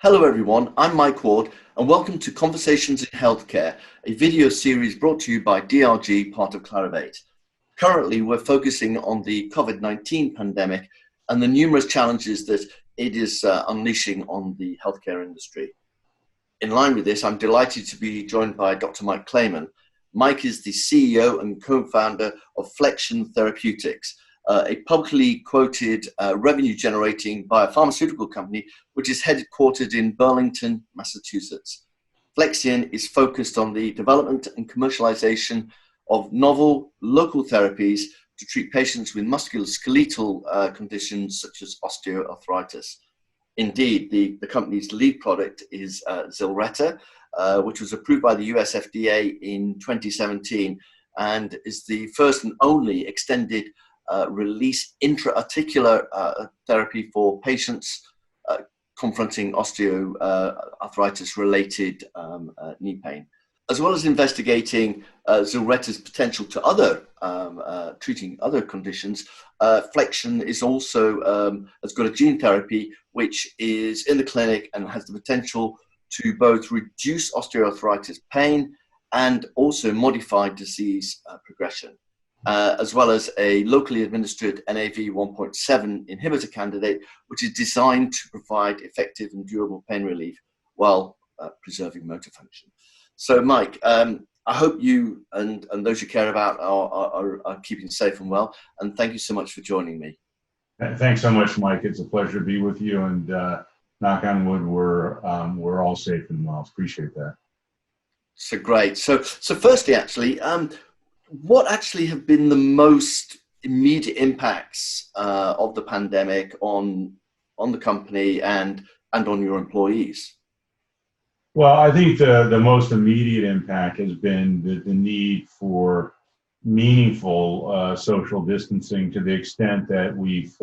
Hello everyone, I'm Mike Ward and welcome to Conversations in Healthcare, a video series brought to you by DRG, part of Clarivate. Currently, we're focusing on the COVID-19 pandemic and the numerous challenges that it is unleashing on the healthcare industry. In line with this, I'm delighted to be joined by Dr. Mike Clayman. Mike is the CEO and co-founder of Flexion Therapeutics, a publicly quoted revenue-generating biopharmaceutical company which is headquartered in Burlington, Massachusetts. Flexion is focused on the development and commercialization of novel local therapies to treat patients with musculoskeletal conditions such as osteoarthritis. Indeed, the company's lead product is Zilretta, which was approved by the US FDA in 2017 and is the first and only extended release intra-articular therapy for patients confronting osteoarthritis-related knee pain. As well as investigating Zilretta's potential to treating other conditions, Flexion is also has got a gene therapy which is in the clinic and has the potential to both reduce osteoarthritis pain and also modify disease progression. As well as a locally administered NAV 1.7 inhibitor candidate, which is designed to provide effective and durable pain relief while preserving motor function. So, Mike, I hope you and those you care about are keeping safe and well, and thank you so much for joining me. Thanks so much, Mike. It's a pleasure to be with you, and knock on wood, we're all safe and well. Appreciate that. So great. So firstly, actually, what actually have been the most immediate impacts of the pandemic on the company and on your employees? Well, I think the most immediate impact has been the need for meaningful social distancing, to the extent that we've,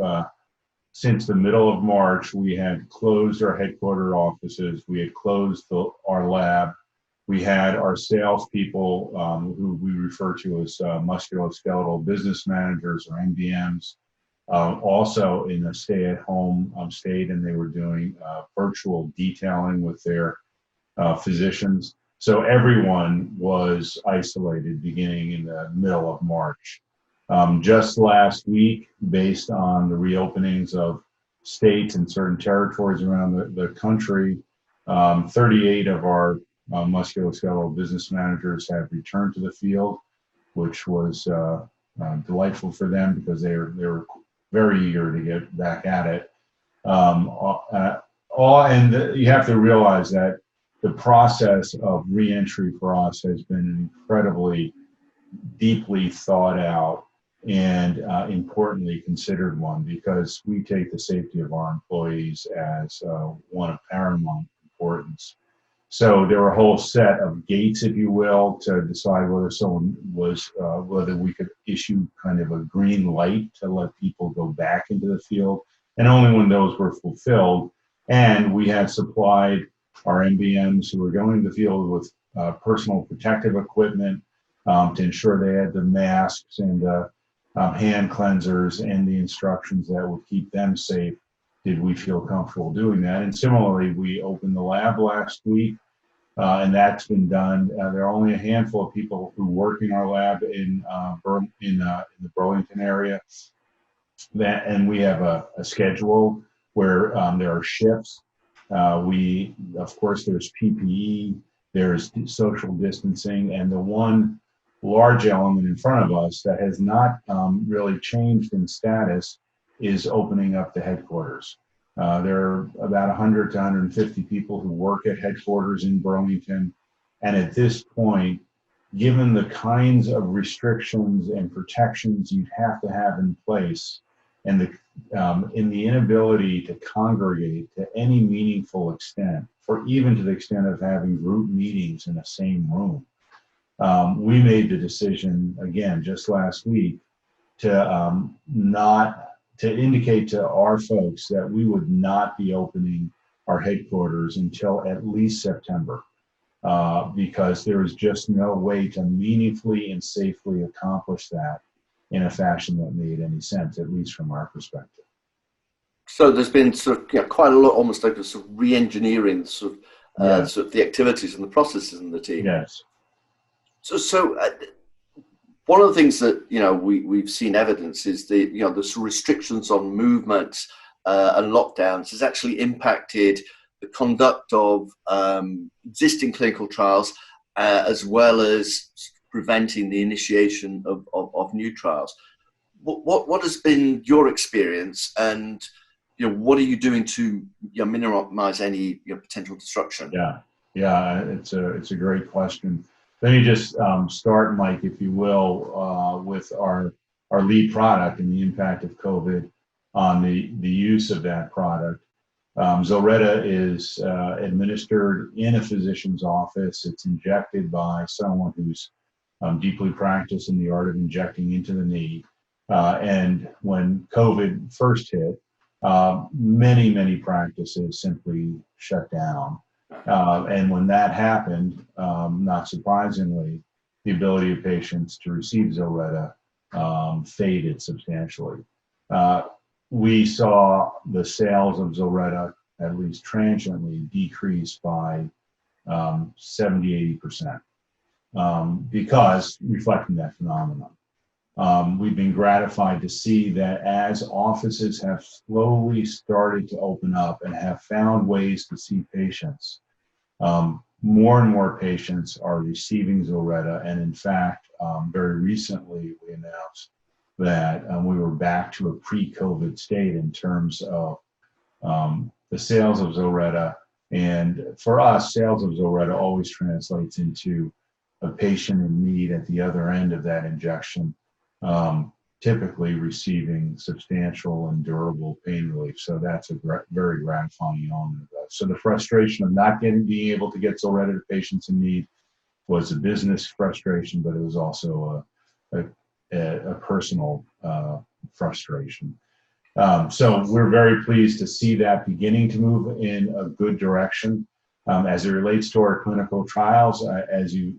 since the middle of March, we had closed our headquarter offices, we had closed our lab. We had our salespeople, who we refer to as musculoskeletal business managers or MBMs, also in a stay-at-home state, and they were doing virtual detailing with their physicians. So everyone was isolated beginning in the middle of March. Just last week, based on the reopenings of states and certain territories around the country, 38 of our musculoskeletal business managers have returned to the field, which was delightful for them because they were very eager to get back at it. And you have to realize that the process of reentry for us has been an incredibly deeply thought out and importantly considered one, because we take the safety of our employees as one of paramount importance. So there were a whole set of gates, if you will, to decide whether someone was, whether we could issue kind of a green light to let people go back into the field. And only when those were fulfilled, and we had supplied our MBMs who were going to the field with personal protective equipment to ensure they had the masks and hand cleansers and the instructions that would keep them safe, did we feel comfortable doing that. And similarly, we opened the lab last week, and that's been done. There are only a handful of people who work in our lab in the Burlington area. And we have a schedule where there are shifts. Of course, there's PPE, there's social distancing, and the one large element in front of us that has not really changed in status is opening up the headquarters. There are about 100 to 150 people who work at headquarters in Burlington. And at this point, given the kinds of restrictions and protections you'd have to have in place, and in the inability to congregate to any meaningful extent, or even to the extent of having group meetings in the same room, we made the decision, again, just last week, to indicate to our folks that we would not be opening our headquarters until at least September, because there is just no way to meaningfully and safely accomplish that in a fashion that made any sense, at least from our perspective. So there's been sort of quite a lot, almost like a sort of re-engineering Yes. sort of the activities and the processes in the team. Yes. So one of the things that we've seen evidence is the the sort of restrictions on movement and lockdowns has actually impacted the conduct of existing clinical trials as well as preventing the initiation of new trials. What has been your experience, and what are you doing to minimize any potential disruption? Yeah, it's a great question. Let me just start, Mike, if you will, with our lead product and the impact of COVID on the use of that product. Zilretta is administered in a physician's office. It's injected by someone who's deeply practiced in the art of injecting into the knee. And when COVID first hit, many practices simply shut down. And when that happened, not surprisingly, the ability of patients to receive Zilretta faded substantially. We saw the sales of Zilretta, at least transiently, decrease by 70–80%, because reflecting that phenomenon. We've been gratified to see that as offices have slowly started to open up and have found ways to see patients, more and more patients are receiving Zilretta. And in fact, very recently we announced that we were back to a pre-COVID state in terms of the sales of Zilretta. And for us, sales of Zilretta always translates into a patient in need at the other end of that injection, typically receiving substantial and durable pain relief. So that's a very gratifying element of that. So the frustration of not being able to get Zilretta to patients in need was a business frustration, but it was also a personal frustration. So we're very pleased to see that beginning to move in a good direction. As it relates to our clinical trials, as you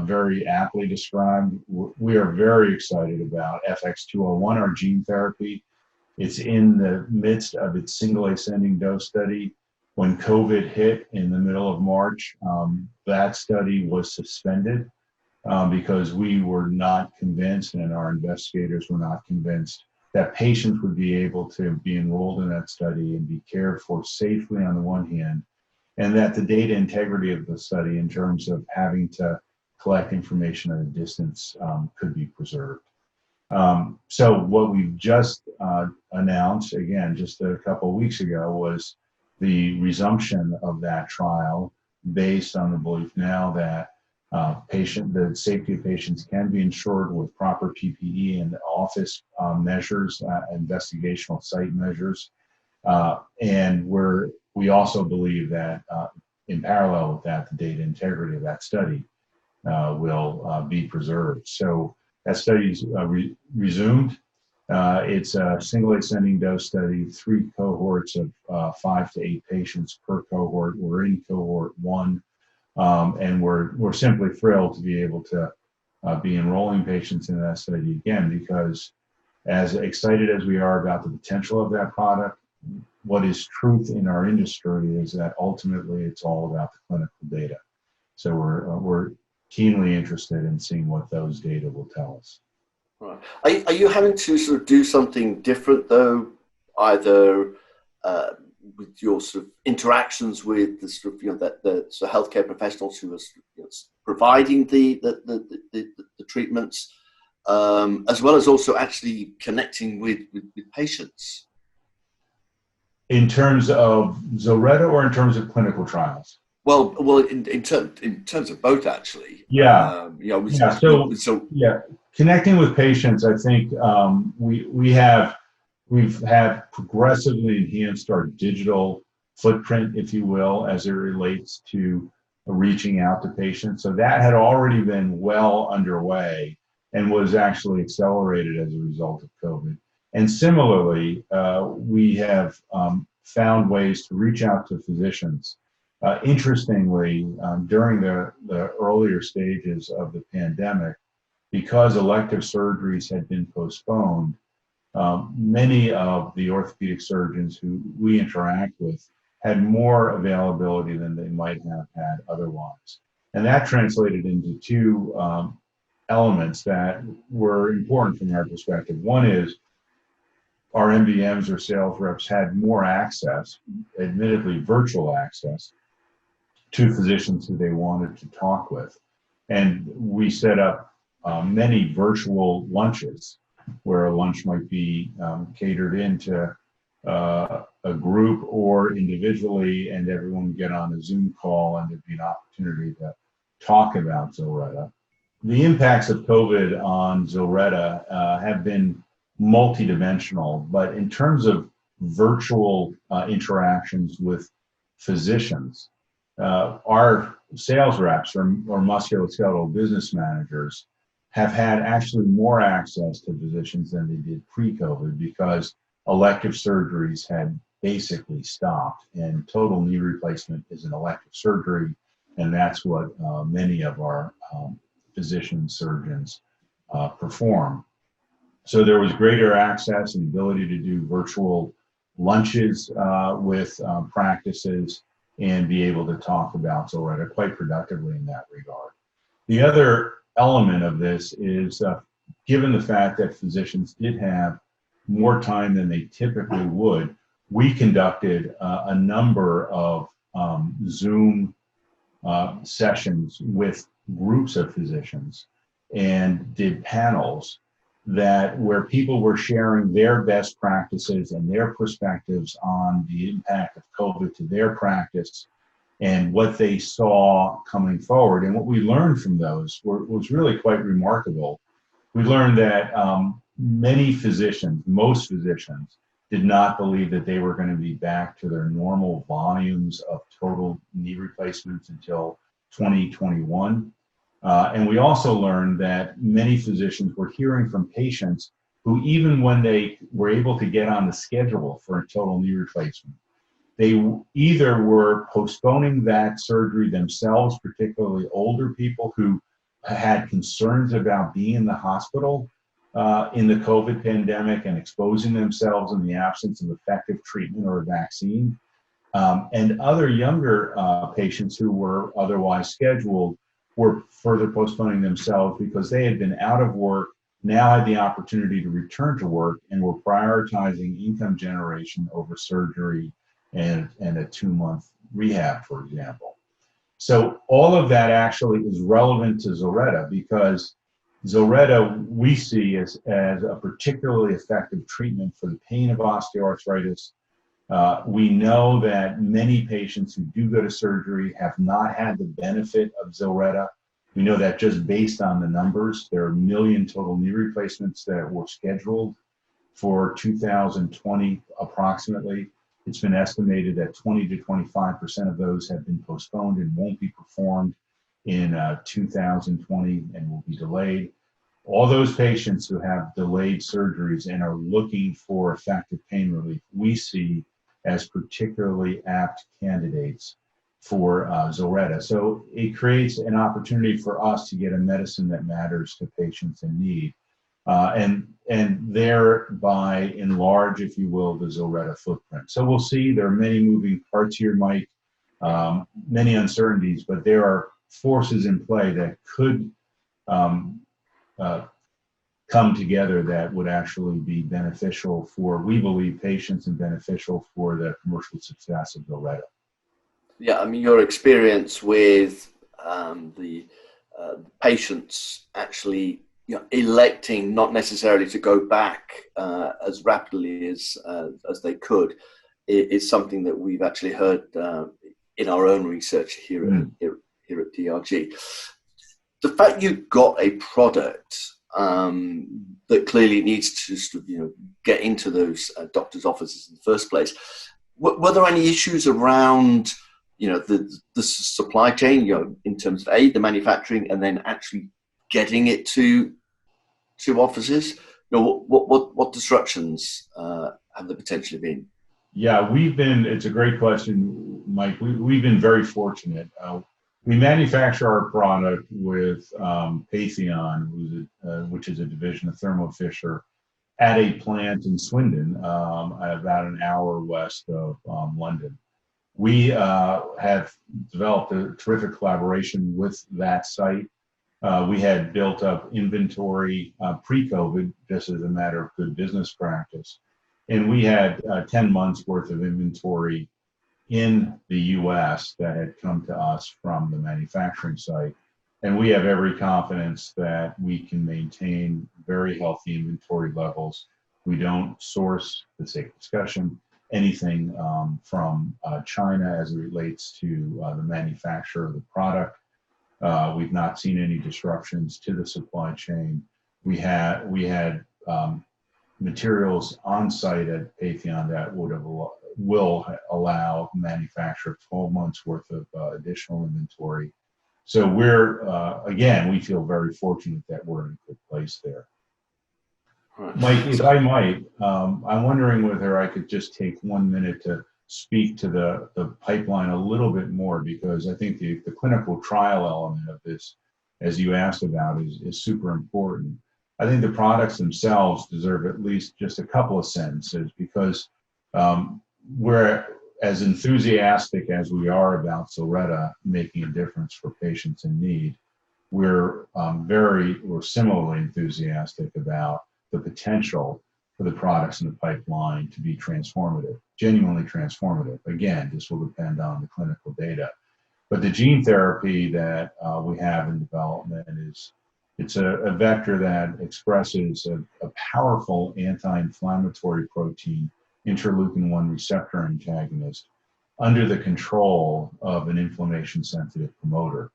very aptly described, we are very excited about FX201, our gene therapy. It's in the midst of its single ascending dose study. When COVID hit in the middle of March, that study was suspended because we were not convinced, and our investigators were not convinced, that patients would be able to be enrolled in that study and be cared for safely on the one hand, and that the data integrity of the study in terms of having to collect information at a distance could be preserved. So what we've just announced, again, just a couple of weeks ago, was the resumption of that trial based on the belief now that the safety of patients can be ensured with proper PPE and office measures, investigational site measures. And we also believe that in parallel with that, the data integrity of that study will be preserved. So that study is resumed. It's a single ascending dose study, 3 cohorts of 5 to 8 patients per cohort. We're in cohort 1, and we're simply thrilled to be able to be enrolling patients in that study again, because as excited as we are about the potential of that product, what is truth in our industry is that ultimately it's all about the clinical data. So we're keenly interested in seeing what those data will tell us. Right. Are you having to sort of do something different though, either with your sort of interactions with the sort of the sort of healthcare professionals who are providing the treatments, as well as also actually connecting with patients? In terms of Zilretta or in terms of clinical trials? Well, in terms of both, actually. Yeah. Yeah. Connecting with patients, I think we've had progressively enhanced our digital footprint, if you will, as it relates to reaching out to patients. So that had already been well underway and was actually accelerated as a result of COVID. And similarly, we have found ways to reach out to physicians. Interestingly, during the earlier stages of the pandemic, because elective surgeries had been postponed, many of the orthopedic surgeons who we interact with had more availability than they might have had otherwise. And that translated into two elements that were important from our perspective. One is our MDMs or sales reps had more access, admittedly virtual access, to physicians who they wanted to talk with. And we set up many virtual lunches where a lunch might be catered into a group or individually, and everyone would get on a Zoom call and there'd be an opportunity to talk about Zilretta. The impacts of COVID on Zilretta have been multidimensional, but in terms of virtual interactions with physicians, our sales reps or musculoskeletal business managers have had actually more access to physicians than they did pre-COVID because elective surgeries had basically stopped, and total knee replacement is an elective surgery, and that's what many of our physician surgeons perform. So there was greater access and ability to do virtual lunches with practices and be able to talk about Zilretta quite productively in that regard. The other element of this is given the fact that physicians did have more time than they typically would, we conducted a number of Zoom sessions with groups of physicians and did panels where people were sharing their best practices and their perspectives on the impact of COVID to their practice and what they saw coming forward. And what we learned from those was really quite remarkable. We learned that many physicians, most physicians, did not believe that they were going to be back to their normal volumes of total knee replacements until 2021. And we also learned that many physicians were hearing from patients who, even when they were able to get on the schedule for a total knee replacement, they either were postponing that surgery themselves, particularly older people who had concerns about being in the hospital in the COVID pandemic and exposing themselves in the absence of effective treatment or a vaccine, and other younger patients who were otherwise scheduled were further postponing themselves because they had been out of work, now had the opportunity to return to work, and were prioritizing income generation over surgery and a 2-month rehab, for example. So all of that actually is relevant to Zilretta because Zilretta we see as a particularly effective treatment for the pain of osteoarthritis. We know that many patients who do go to surgery have not had the benefit of Zilretta. We know that just based on the numbers. There are 1 million total knee replacements that were scheduled for 2020 approximately. It's been estimated that 20 to 25% of those have been postponed and won't be performed in 2020 and will be delayed. All those patients who have delayed surgeries and are looking for effective pain relief, we see as particularly apt candidates for Zilretta. So it creates an opportunity for us to get a medicine that matters to patients in need. And thereby enlarge, if you will, the Zilretta footprint. So we'll see. There are many moving parts here, Mike, many uncertainties, but there are forces in play that could come together that would actually be beneficial for, we believe, patients and beneficial for the commercial success of Zilretta. Yeah, I mean, your experience with the patients actually electing not necessarily to go back as rapidly as they could is something that we've actually heard in our own research here at DRG. The fact you've got a product that clearly needs to get into those doctors' offices in the first place, were there any issues around the supply chain, in terms of the manufacturing and then actually getting it to offices? What disruptions have there potentially been? Yeah, it's a great question, Mike. We've been very fortunate. We manufacture our product with Patheon, which is a division of Thermo Fisher, at a plant in Swindon, about an hour west of London. We have developed a terrific collaboration with that site. We had built up inventory pre-COVID, just as a matter of good business practice. And we had 10 months worth of inventory in the US that had come to us from the manufacturing site. And we have every confidence that we can maintain very healthy inventory levels. We don't source, for the sake of discussion, anything from China as it relates to the manufacture of the product. We've not seen any disruptions to the supply chain. We had materials on site at Patheon that will allow manufacture of 12 months worth of additional inventory. So we're, again, we feel very fortunate that we're in a good place there. Right. Mike, if I might, I'm wondering whether I could just take 1 minute to speak to the pipeline a little bit more, because I think the clinical trial element of this, as you asked about, is super important. I think the products themselves deserve at least just a couple of sentences, because we're as enthusiastic as we are about Zilretta making a difference for patients in need. We're similarly enthusiastic about the potential for the products in the pipeline to be transformative, genuinely transformative. Again, this will depend on the clinical data. But the gene therapy that we have in development it's a vector that expresses a powerful anti-inflammatory protein, interleukin-1 receptor antagonist, under the control of an inflammation-sensitive promoter.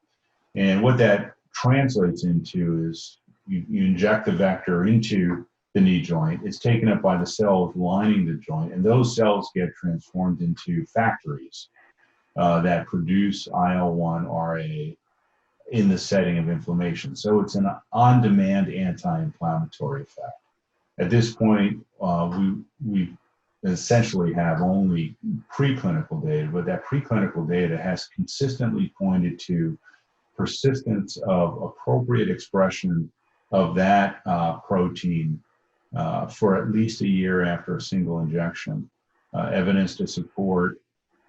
And what that translates into is you inject the vector into the knee joint, it's taken up by the cells lining the joint, and those cells get transformed into factories that produce IL-1RA in the setting of inflammation. So it's an on-demand anti-inflammatory effect. At this point, we essentially have only preclinical data, but that preclinical data has consistently pointed to persistence of appropriate expression of that protein for at least a year after a single injection. Evidence to support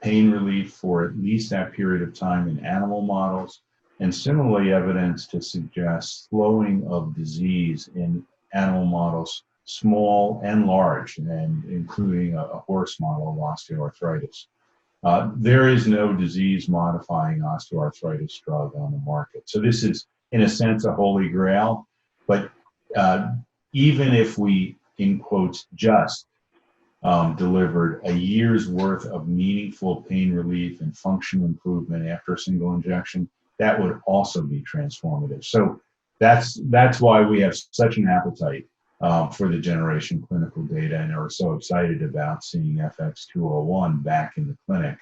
pain relief for at least that period of time in animal models, and similarly evidence to suggest slowing of disease in animal models, small and large, and including a horse model of osteoarthritis. There is no disease-modifying osteoarthritis drug on the market. So this is, in a sense, a holy grail. But even if we, in quotes, just delivered a year's worth of meaningful pain relief and function improvement after a single injection, that would also be transformative. So that's why we have such an appetite for the generation clinical data and are so excited about seeing FX201 back in the clinic.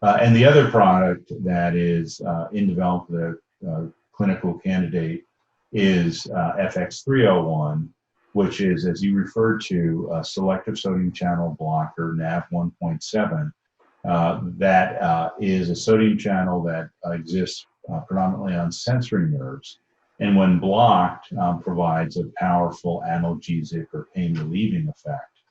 And the other product that is in development, the clinical candidate, is FX301, which is, as you referred to, a selective sodium channel blocker, NaV1.7, that is a sodium channel that exists predominantly on sensory nerves, and when blocked, provides a powerful analgesic or pain-relieving effect.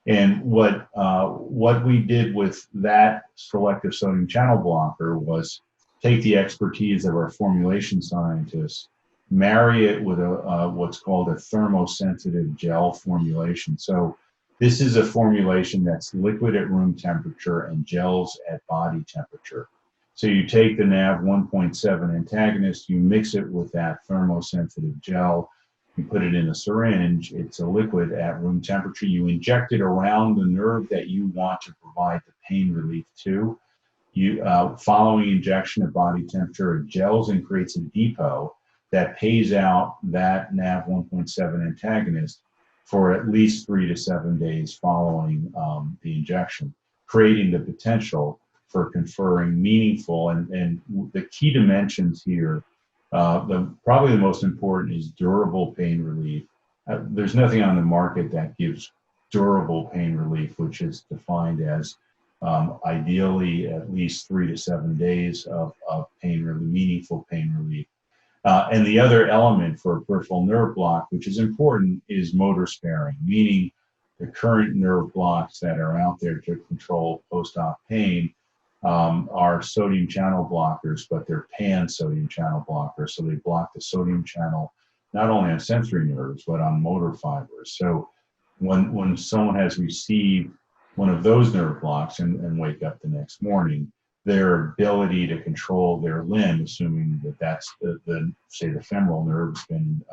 And what we did with that selective sodium channel blocker was take the expertise of our formulation scientists, marry it with what's called a thermosensitive gel formulation. So this is a formulation that's liquid at room temperature and gels at body temperature. So you take the NaV1.7 antagonist, you mix it with that thermosensitive gel, you put it in a syringe, it's a liquid at room temperature, you inject it around the nerve that you want to provide the pain relief to. Following injection at body temperature, it gels and creates a depot that pays out that NaV1.7 antagonist for at least 3 to 7 days following the injection, creating the potential for conferring meaningful, and the key dimensions here, probably the most important is durable pain relief. There's nothing on the market that gives durable pain relief, which is defined as ideally at least 3 to 7 days of pain relief, meaningful pain relief. And the other element for peripheral nerve block, which is important, is motor sparing, meaning the current nerve blocks that are out there to control post-op pain are sodium channel blockers, but they're pan-sodium channel blockers. So they block the sodium channel not only on sensory nerves, but on motor fibers. So when someone has received one of those nerve blocks and wake up the next morning, their ability to control their limb, assuming that that's the say the femoral nerve's been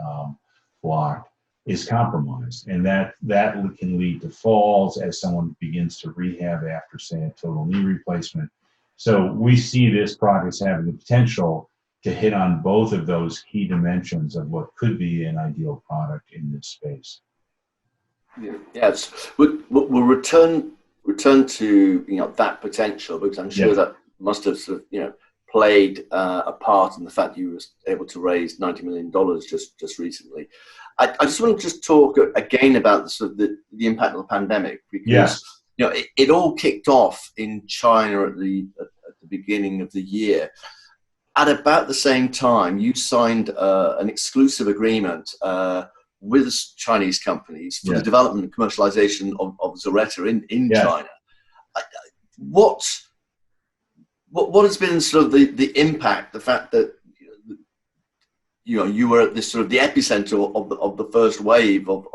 blocked, is compromised, and that can lead to falls as someone begins to rehab after, say, a total knee replacement. So we see this product as having the potential to hit on both of those key dimensions of what could be an ideal product in this space. Yes, we'll return to that potential, because I'm sure that must have sort of played a part in the fact that you were able to raise $90 million just recently. I just want to just talk again about the impact of the pandemic, because it all kicked off in China at the beginning of the year. At about the same time, you signed an exclusive agreement with Chinese companies for the development and commercialization of Zilretta in China. What has been sort of the impact, the fact that you were at this sort of the epicenter of the first wave of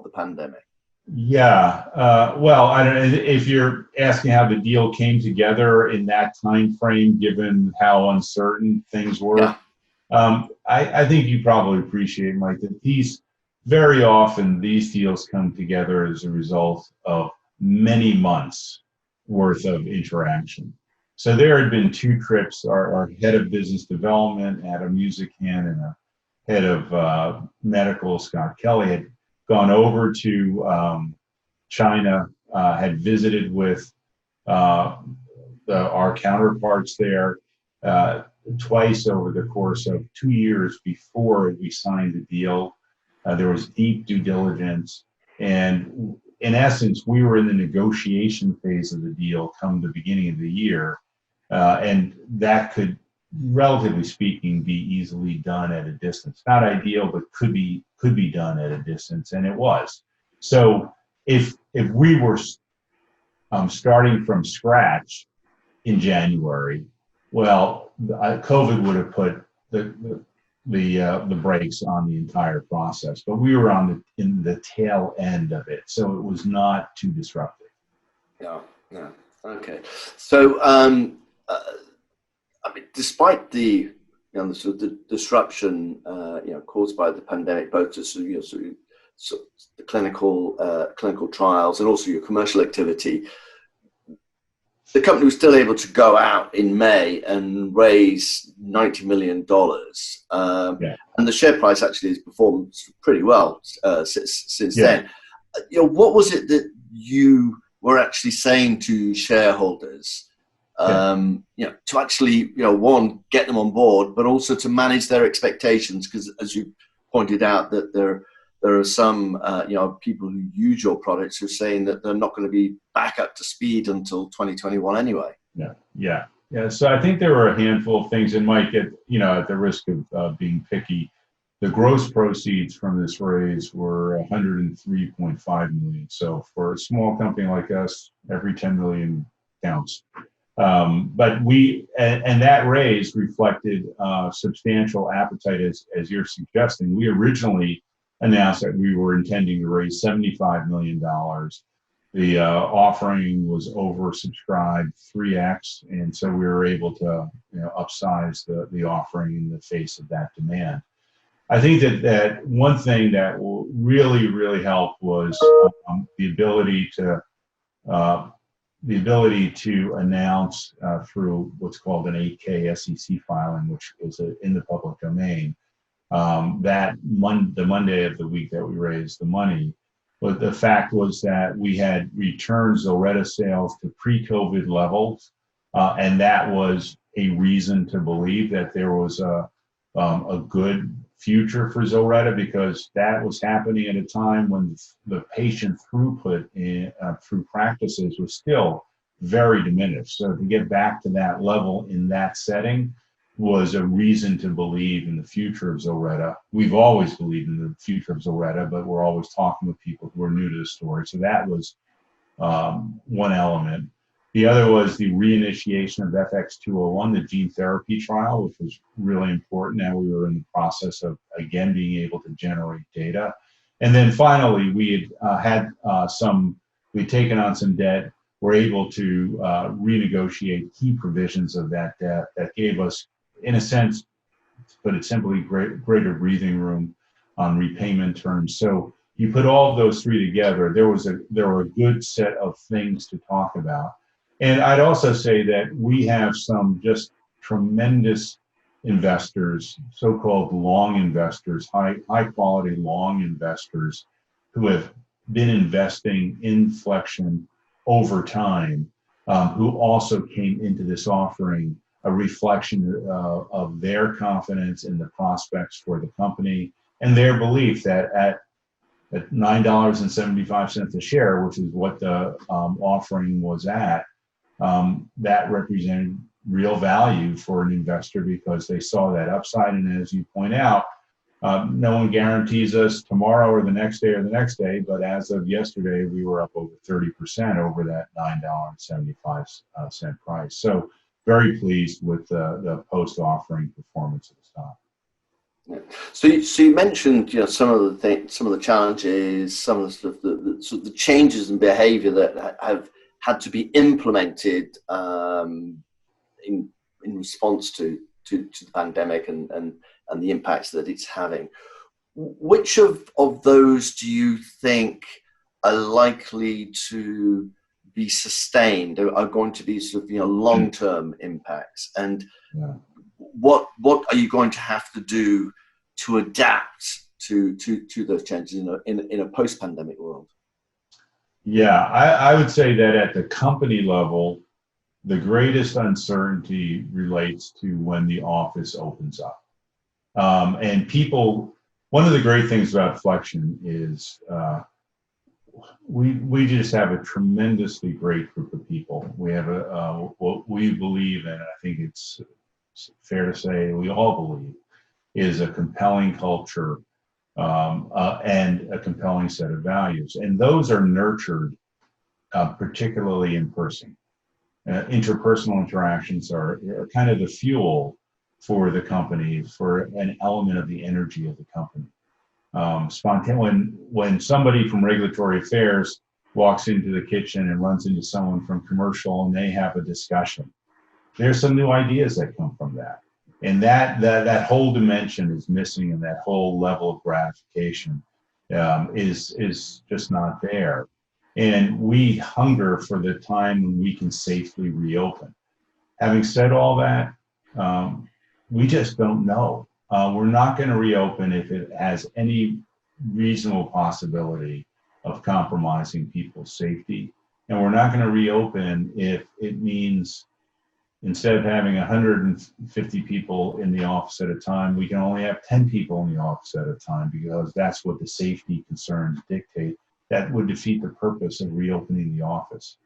the pandemic? Well, I don't know if you're asking how the deal came together in that time frame, given how uncertain things were. I think you probably appreciate, Mike, that very often these deals come together as a result of many months worth of interaction. So there had been 2 trips. Our head of business development, Adam Musican, and our head of medical, Scott Kelly, had gone over to China, had visited with our counterparts there twice over the course of 2 years before we signed the deal. There was deep due diligence, and in essence, we were in the negotiation phase of the deal come the beginning of the year, and that could, relatively speaking, be easily done at a distance. Not ideal, but could be done at a distance, and it was. So if we were starting from scratch in January, well, COVID would have put the brakes on the entire process. But we were in the tail end of it, so it was not too disruptive. Yeah. Okay. So, I mean, despite the sort of the disruption caused by the pandemic, both to the clinical trials and also your commercial activity, the company was still able to go out in May and raise $90 million. And the share price actually has performed pretty well since then. What was it that you were actually saying to shareholders, to actually, one, get them on board, but also to manage their expectations? Because as you pointed out, that there are some, people who use your products who are saying that they're not going to be back up to speed until 2021 anyway. Yeah. So I think there were a handful of things, and Mike, at the risk of being picky, the gross proceeds from this raise were $103.5 million. So for a small company like us, every 10 million counts. But and that raise reflected substantial appetite, as you're suggesting. We originally announced that we were intending to raise $75 million. The offering was oversubscribed 3x, and so we were able to upsize the offering in the face of that demand. I think that one thing that will really help was the ability to announce through what's called an 8K SEC filing, which is in the public domain, the Monday of the week that we raised the money. But the fact was that we had returned Zilretta sales to pre-COVID levels, and that was a reason to believe that there was a good future for Zilretta, because that was happening at a time when the patient throughput through practices was still very diminished. So to get back to that level in that setting was a reason to believe in the future of Zilretta. We've always believed in the future of Zilretta, but we're always talking with people who are new to the story. So that was one element. The other was the reinitiation of FX201, the gene therapy trial, which was really important. Now we were in the process of, again, being able to generate data. And then finally, we had we'd taken on some debt. We're able to renegotiate key provisions of that debt that gave us, in a sense, to put it simply, greater breathing room on repayment terms. So you put all of those three together, there were a good set of things to talk about. And I'd also say that we have some just tremendous investors, so-called long investors, high quality long investors who have been investing in Flexion over time, who also came into this offering a reflection of their confidence in the prospects for the company and their belief that at $9.75 a share, which is what the offering was at, that represented real value for an investor because they saw that upside. And as you point out, no one guarantees us tomorrow or the next day, but as of yesterday, we were up over 30% over that $9.75 price. So very pleased with the post-offering performance of the stock. Yeah. So you mentioned, some of the challenges, some of the changes in behaviour that have had to be implemented in response to the pandemic and the impacts that it's having. Which of those do you think are likely to be sustained, are going to be sort of long-term impacts, and what are you going to have to do to adapt to those changes in a post-pandemic world? Yeah, I would say that at the company level, the greatest uncertainty relates to when the office opens up. And people, one of the great things about Flexion is we just have a tremendously great group of people. We have what we believe, and I think it's fair to say we all believe, is a compelling culture and a compelling set of values. And those are nurtured particularly in person. Interpersonal interactions are kind of the fuel for the company, for an element of the energy of the company. When somebody from regulatory affairs walks into the kitchen and runs into someone from commercial and they have a discussion, there's some new ideas that come from that. And that whole dimension is missing, and that whole level of gratification is just not there. And we hunger for the time when we can safely reopen. Having said all that, we just don't know. We're not going to reopen if it has any reasonable possibility of compromising people's safety. And we're not going to reopen if it means instead of having 150 people in the office at a time, we can only have 10 people in the office at a time because that's what the safety concerns dictate. That would defeat the purpose of reopening the office.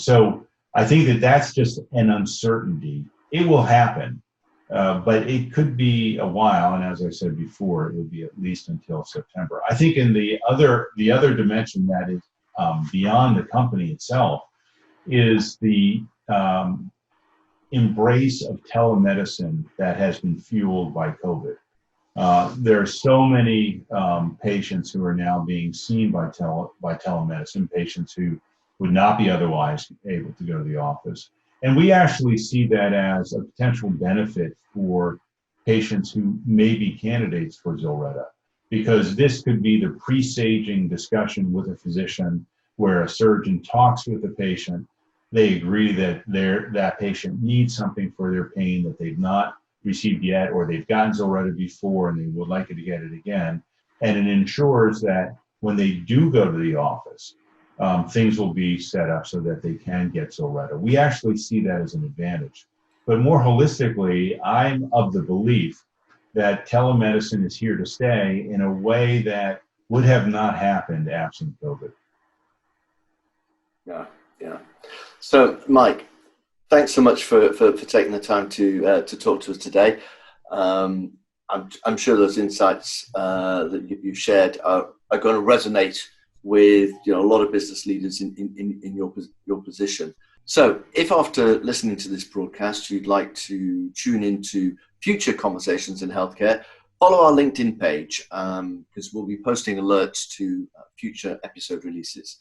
So I think that that's just an uncertainty. It will happen, but it could be a while. And as I said before, it will be at least until September. I think in the other dimension that is beyond the company itself is the embrace of telemedicine that has been fueled by COVID. There are so many patients who are now being seen by telemedicine, patients who would not be otherwise able to go to the office. And we actually see that as a potential benefit for patients who may be candidates for Zilretta, because this could be the presaging discussion with a physician where a surgeon talks with the patient. They agree that that patient needs something for their pain that they've not received yet, or they've gotten Zilretta before and they would like to get it again. And it ensures that when they do go to the office, things will be set up so that they can get Zilretta. We actually see that as an advantage. But more holistically, I'm of the belief that telemedicine is here to stay in a way that would have not happened absent COVID. Yeah. So, Mike, Thanks so much for taking the time to talk to us today. I'm sure those insights that you shared are going to resonate with a lot of business leaders in your position. So if after listening to this broadcast you'd like to tune into future conversations in healthcare, follow our LinkedIn page because we'll be posting alerts to future episode releases.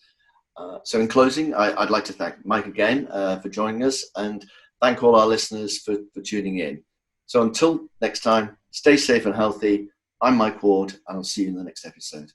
So in closing, I'd like to thank Mike again for joining us and thank all our listeners for tuning in. So until next time, stay safe and healthy. I'm Mike Ward and I'll see you in the next episode.